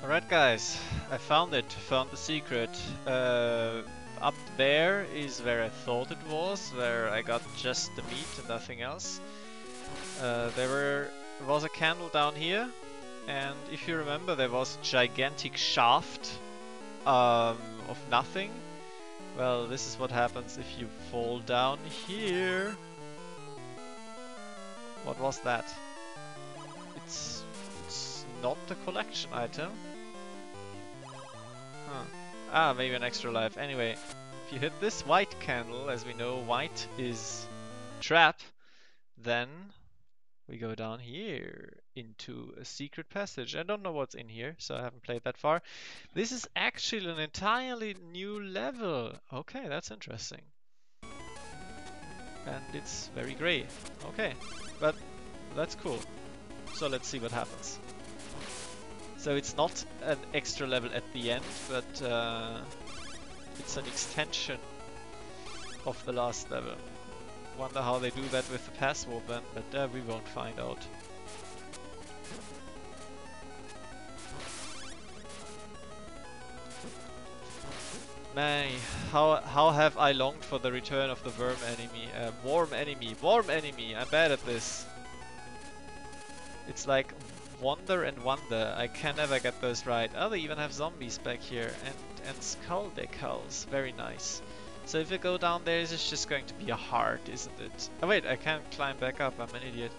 Alright guys, I found it, found the secret. Up there is where I thought it was, where I got just the meat and nothing else. There was a candle down here, and if you remember there was a gigantic shaft of nothing. Well, this is what happens if you fall down here. What was that? It's not a collection item. Huh. Ah, maybe an extra life. Anyway, if you hit this white candle, as we know white is trap, then we go down here into a secret passage. I don't know what's in here, so I haven't played that far. This is actually an entirely new level. Okay, that's interesting. And it's very grey. Okay, but that's cool. So let's see what happens. So it's not an extra level at the end, but it's an extension of the last level. Wonder how they do that with the password then, but we won't find out. Man, how have I longed for the return of the worm enemy, warm enemy, I'm bad at this. It's like wonder and wonder, I can never get those right. Oh, they even have zombies back here, and skull decals, very nice. So if I go down there, it's just going to be a heart, isn't it? Oh wait, I can't climb back up, I'm an idiot.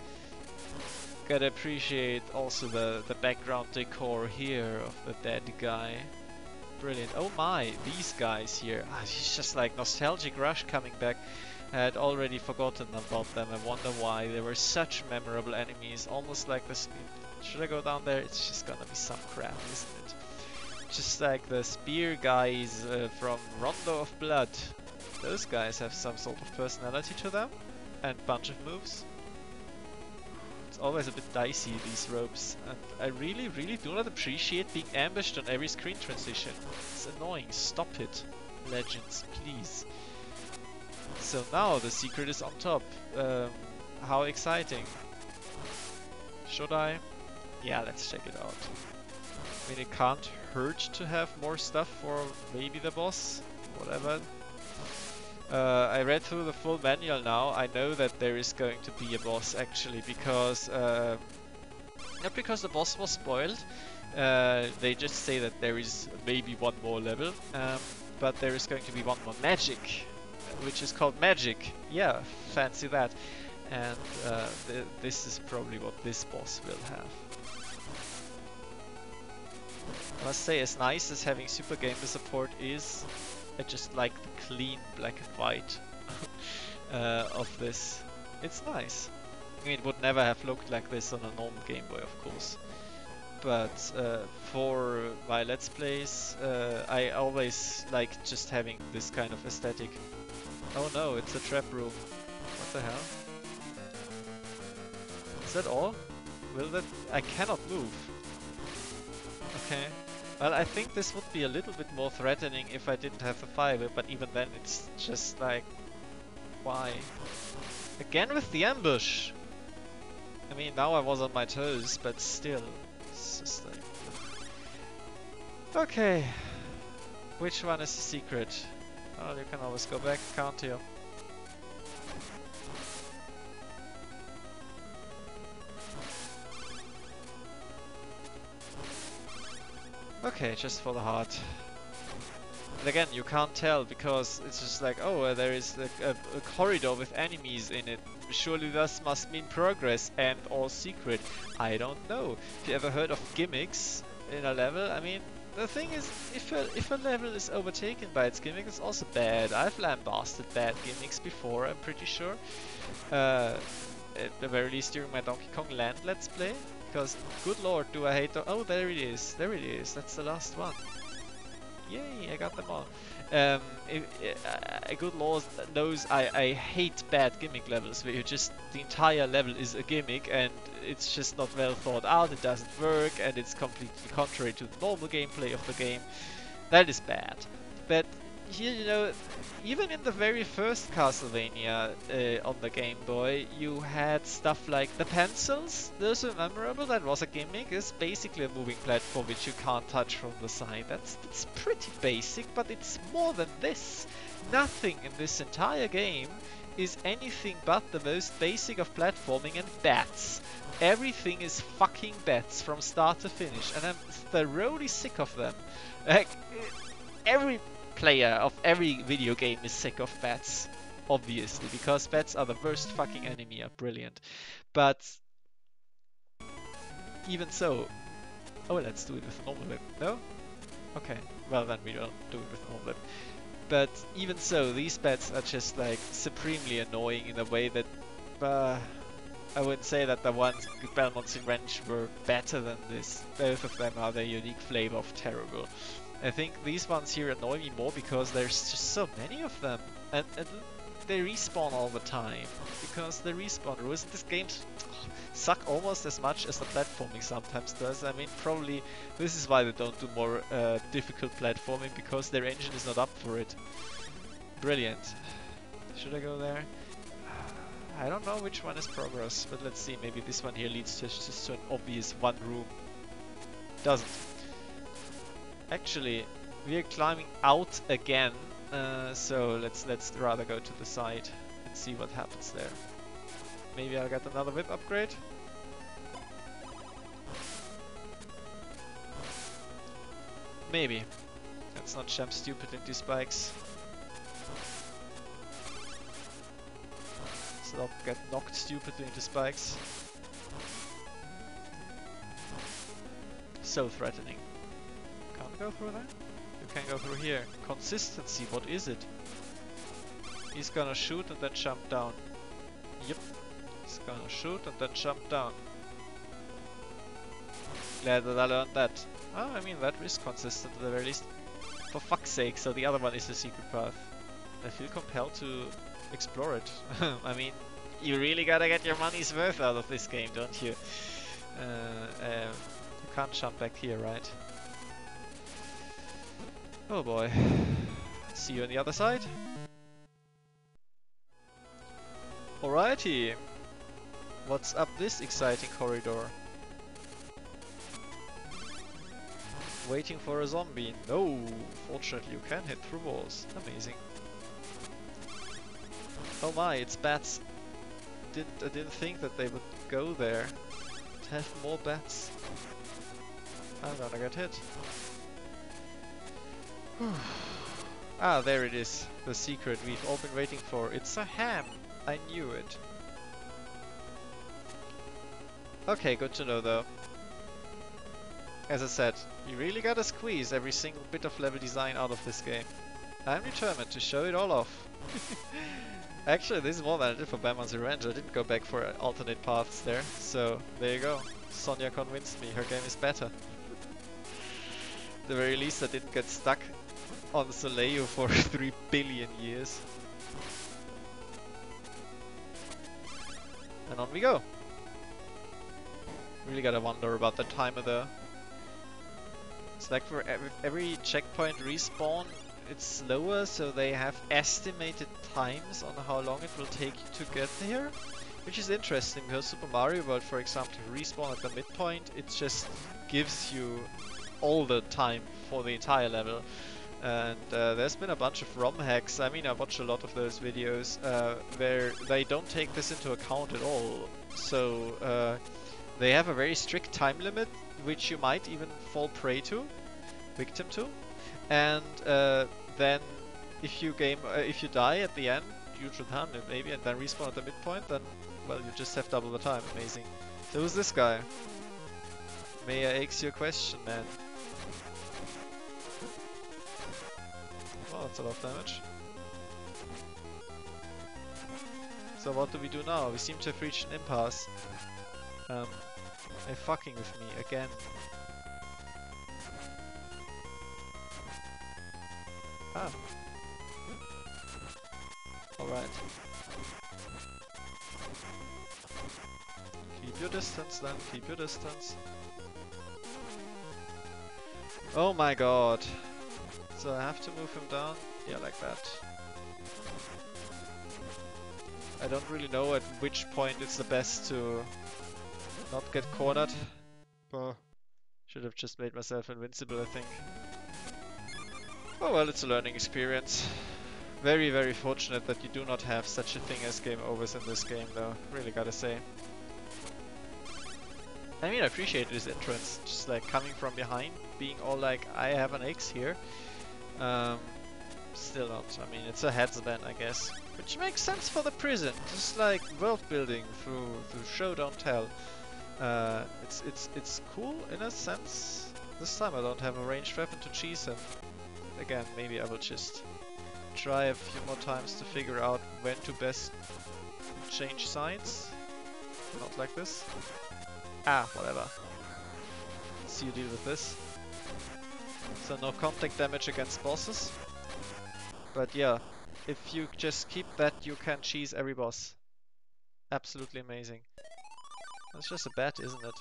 Gotta appreciate also the background decor here of the dead guy. Brilliant. Oh my, these guys here. Ah, it's just like nostalgic rush coming back. I had already forgotten about them. I wonder why. They were such memorable enemies, almost like this. Should I go down there? It's just gonna be some crap, isn't it? Just like the spear guys from Rondo of Blood. Those guys have some sort of personality to them and bunch of moves. It's always a bit dicey, these ropes, and I really do not appreciate being ambushed on every screen transition. It's annoying, stop it, legends, please. So now the secret is on top. How exciting. Should I? Yeah, let's check it out. I mean, it can't hurt to have more stuff for maybe the boss, whatever. I read through the full manual now. I know that there is going to be a boss actually, because not because the boss was spoiled. They just say that there is maybe one more level, but there is going to be one more magic, which is called magic. Yeah, fancy that. And this is probably what this boss will have. I must say, as nice as having Super Game Boy support is, I just like the clean black and white of this. It's nice. I mean, it would never have looked like this on a normal Game Boy, of course. But for my Let's Plays, I always like just having this kind of aesthetic. Oh no, it's a trap room. What the hell? Is that all? Will that... I cannot move. Okay. Well, I think this would be a little bit more threatening if I didn't have the fire, but even then it's just like... Why? Again with the ambush! I mean, now I was on my toes, but still. It's just like... Okay. Which one is the secret? Oh, you can always go back, can't you? Okay, just for the heart. And again, you can't tell because it's just like, oh, there is a corridor with enemies in it. Surely this must mean progress and or secret. I don't know. Have you ever heard of gimmicks in a level? I mean, the thing is, if a level is overtaken by its gimmick, it's also bad. I've lambasted bad gimmicks before, I'm pretty sure. At the very least during my Donkey Kong Land Let's Play. Because, good lord, do I hate the... Oh, there it is. There it is. That's the last one. Yay, I got them all. Good lord knows I hate bad gimmick levels where you just... The entire level is a gimmick and it's just not well thought out, it doesn't work, and it's completely contrary to the normal gameplay of the game. That is bad. But here, you know, even in the very first Castlevania on the Game Boy, you had stuff like the pencils. Those were memorable. That was a gimmick. It's basically a moving platform which you can't touch from the side. That's pretty basic, but it's more than this. Nothing in this entire game is anything but the most basic of platforming and bats. Everything is fucking bats from start to finish, and I'm thoroughly sick of them. Like, every player of every video game is sick of bats, obviously, because bats are the worst fucking enemy, are brilliant. But even so, oh, let's do it with a normal whip. No? Okay, well then we don't do it with a normal whip. But even so, these bats are just like supremely annoying in a way that I would say that the ones Belmont's Revenge were better than this. Both of them are their unique flavor of terrible. I think these ones here annoy me more because there's just so many of them. And they respawn all the time. Because the respawn rules in this game suck almost as much as the platforming sometimes does. I mean, probably this is why they don't do more difficult platforming, because their engine is not up for it. Brilliant. Should I go there? I don't know which one is progress, but let's see. Maybe this one here leads to just to an obvious one room. Doesn't. Actually, we're climbing out again, so let's rather go to the side and see what happens there. Maybe I'll get another whip upgrade. Maybe. Let's not jump stupid into spikes. Let's not get knocked stupidly into spikes. So threatening. Can't go through there? You can go through here. Consistency, what is it? He's gonna shoot and then jump down. Yep. He's gonna shoot and then jump down. Glad that I learned that. Oh, I mean, that is consistent at the very least. For fuck's sake, so the other one is the secret path. I feel compelled to explore it. I mean, you really gotta get your money's worth out of this game, don't you? You can't jump back here, right? Oh boy. See you on the other side. Alrighty. What's up this exciting corridor? Waiting for a zombie. No! Fortunately you can hit through walls. Amazing. Oh my, it's bats. I didn't think that they would go there. To have more bats. I'm gonna get hit. Ah, there it is. The secret we've all been waiting for. It's a ham. I knew it. Okay, good to know though. As I said, you really gotta squeeze every single bit of level design out of this game. I'm determined to show it all off. Actually, this is more than I did for Batman's Revenge. I didn't go back for alternate paths there. So, there you go. Sonia convinced me. Her game is better. At the very least, I didn't get stuck on Soleil for 3 billion years. And on we go. Really gotta wonder about the timer though. It's like for every checkpoint respawn, it's slower, so they have estimated times on how long it will take you to get there. Which is interesting, because Super Mario World, for example, to respawn at the midpoint, it just gives you all the time for the entire level. And there's been a bunch of ROM hacks. I mean, I watch a lot of those videos where they don't take this into account at all. So they have a very strict time limit, which you might even fall prey to, victim to. And then if you die at the end, due to time maybe, and then respawn at the midpoint, then well, you just have double the time. Amazing. So who's this guy? May I ask you a question, man? Well, that's a lot of damage. So what do we do now? We seem to have reached an impasse. They're fucking with me again. Ah. Alright. Keep your distance then, keep your distance. Oh my god. So I have to move him down. Yeah, like that. I don't really know at which point it's the best to not get cornered. Should have just made myself invincible, I think. Oh well, it's a learning experience. Very, very fortunate that you do not have such a thing as game overs in this game, though. Really gotta say. I mean, I appreciate his entrance, just like coming from behind, being all like, I have an X here. Still not. I mean, it's a headsband, I guess. Which makes sense for the prison, just like world building through show don't tell. It's cool in a sense. This time I don't have a ranged weapon to cheese him. Again, maybe I will just try a few more times to figure out when to best change sides. Not like this. Ah, whatever. Let's see you deal with this. So no contact damage against bosses. But yeah, if you just keep that, you can cheese every boss. Absolutely amazing. That's just a bet, isn't it?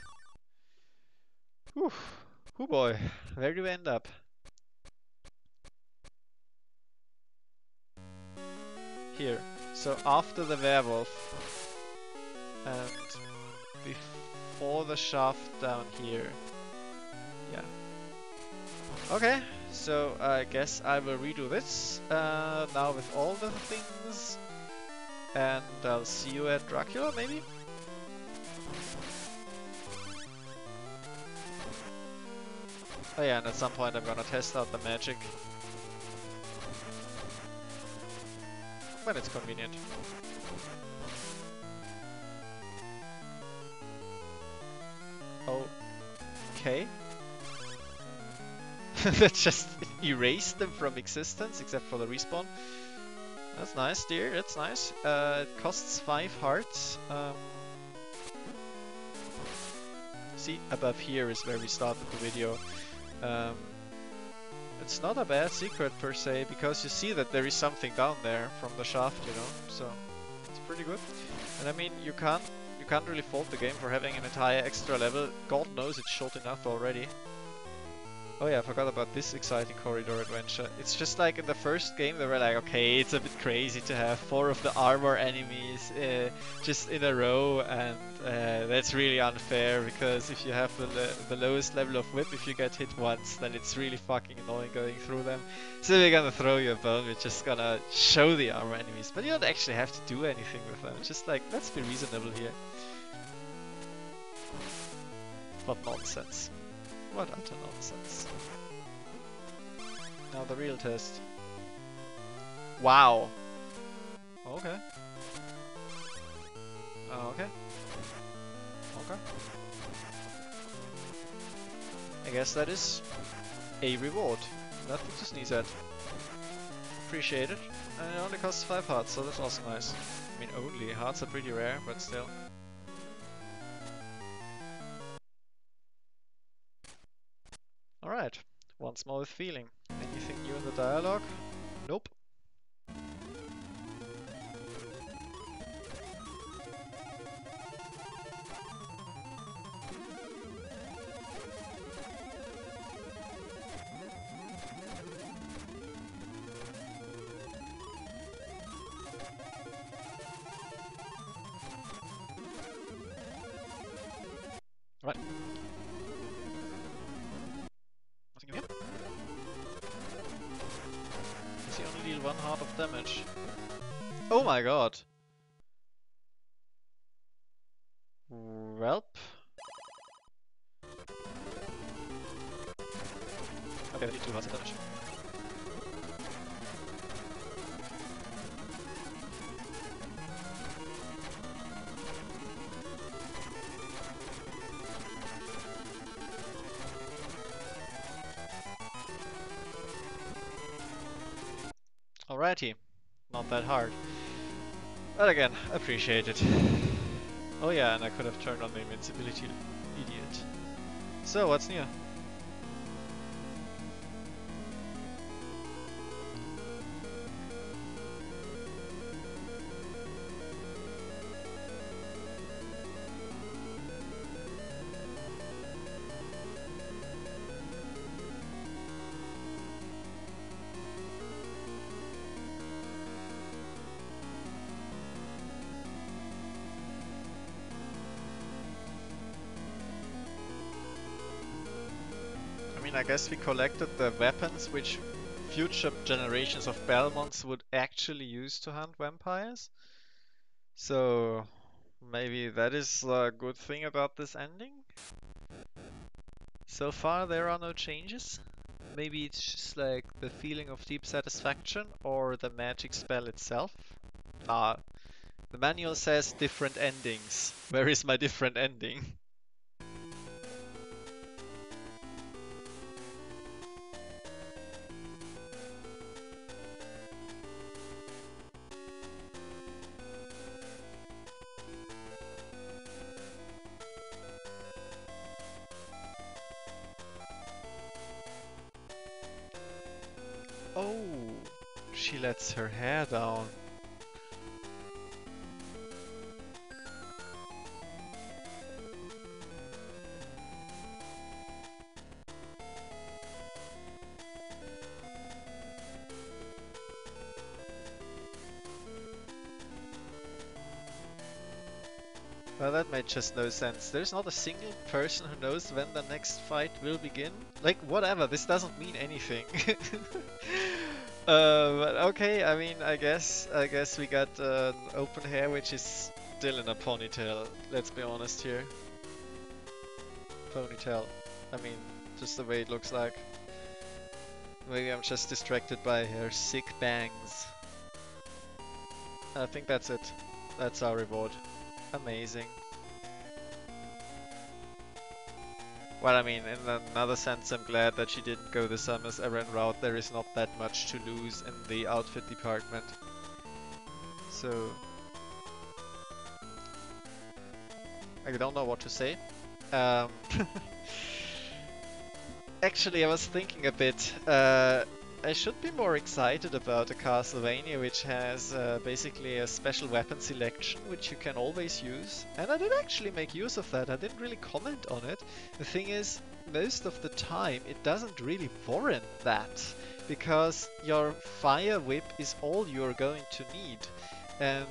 Whew. Oh boy, where do we end up? Here. So after the werewolf and before the shaft down here. Yeah. Okay, so I guess I will redo this now with all the things, and I'll see you at Dracula, maybe? Oh yeah, and at some point I'm gonna test out the magic. When it's convenient. Okay. That just erased them from existence, except for the respawn. That's nice, dear, that's nice. It costs 5 hearts. See, above here is where we started the video. It's not a bad secret per se, because you see that there is something down there from the shaft, you know, so it's pretty good. And I mean, you can't really fault the game for having an entire extra level. God knows it's short enough already. Oh yeah, I forgot about this exciting corridor adventure. It's just like in the first game they were like, okay, it's a bit crazy to have 4 of the armor enemies just in a row, and that's really unfair, because if you have the lowest level of whip, if you get hit once, then it's really fucking annoying going through them. So we're gonna throw you a bone, we're just gonna show the armor enemies, but you don't actually have to do anything with them. Just like, let's be reasonable here. What nonsense. What utter nonsense. Now the real test. Wow. Okay. Okay. Okay. I guess that is a reward. Nothing to sneeze at. Appreciate it. And it only costs 5 hearts, so that's also nice. I mean, only. Hearts are pretty rare, but still. Alright, once more with feeling. Anything new in the dialogue? Nope. Right. Nothing in here? Does he only deal 1 heart of damage? Oh my god! Welp. Okay, I need 2 hearts of damage. Alrighty, not that hard. But again, appreciate it. Oh yeah, and I could have turned on the invincibility, idiot. So, what's new? mean, I guess we collected the weapons which future generations of Belmonts would actually use to hunt vampires. So maybe that is a good thing about this ending. So far there are no changes. Maybe it's just like the feeling of deep satisfaction or the magic spell itself. Ah, the manual says different endings. Where is my different ending? Oh, she lets her hair down. Well, that made just no sense. There's not a single person who knows when the next fight will begin. Like, whatever, this doesn't mean anything. But okay, I mean, I guess we got open hair, which is still in a ponytail. Let's be honest here. Ponytail. I mean, just the way it looks like. Maybe I'm just distracted by her sick bangs. I think that's it. That's our reward. Amazing. Well, I mean, in another sense, I'm glad that she didn't go the Samus Aran route. There is not that much to lose in the outfit department. So, I don't know what to say. Um, Actually, I was thinking a bit. I should be more excited about a Castlevania which has basically a special weapon selection which you can always use. And I did actually make use of that. I didn't really comment on it. The thing is, most of the time it doesn't really warrant that, because your fire whip is all you're going to need. And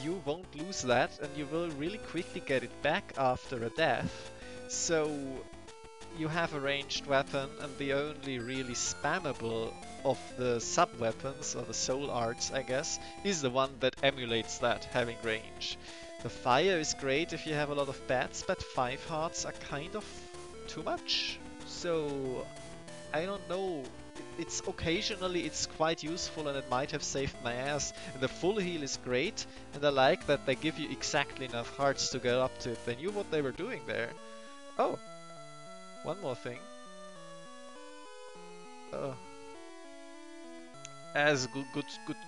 you won't lose that, and you will really quickly get it back after a death. So you have a ranged weapon, and the only really spammable of the sub-weapons, or the soul arts I guess, is the one that emulates that, having range. The fire is great if you have a lot of bats, but 5 hearts are kind of too much. So I don't know. It's occasionally it's quite useful and it might have saved my ass. And the full heal is great, and I like that they give you exactly enough hearts to get up to it. They knew what they were doing there. Oh, one more thing. Oh, as good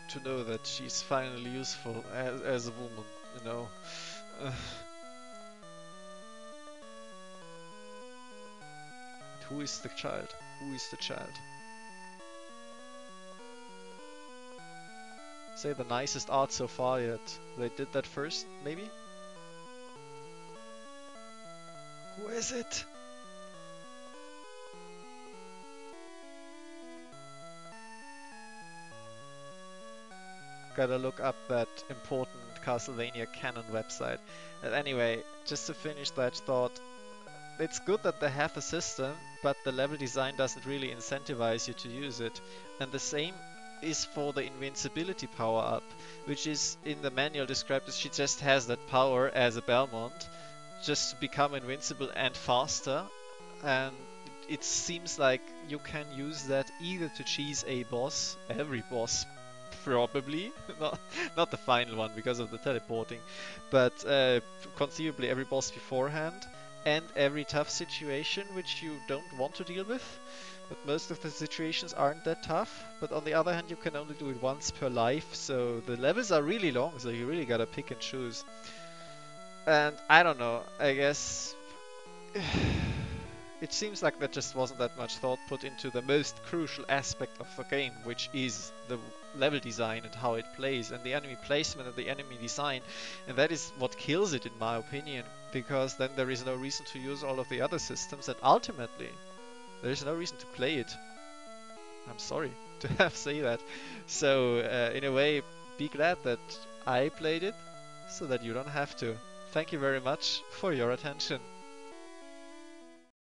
to know that she's finally useful as a woman, you know. Uh, who is the child? Who is the child? Say the nicest art so far yet. They did that first, maybe? Who is it? Gotta look up that important Castlevania canon website. And anyway, just to finish that thought, it's good that they have a system, but the level design doesn't really incentivize you to use it. And the same is for the invincibility power up, which is in the manual described as she just has that power as a Belmont, just to become invincible and faster. And it seems like you can use that either to cheese a boss, every boss probably, not the final one because of the teleporting, but conceivably every boss beforehand and every tough situation which you don't want to deal with. But most of the situations aren't that tough. But on the other hand, you can only do it once per life, so the levels are really long, so you really gotta pick and choose. And I don't know, I guess it seems like there just wasn't that much thought put into the most crucial aspect of the game, which is the level design and how it plays, and the enemy placement and the enemy design. And that is what kills it, in my opinion, because then there is no reason to use all of the other systems, and ultimately, there is no reason to play it. I'm sorry to have to say that. So, in a way, be glad that I played it, so that you don't have to. Thank you very much for your attention.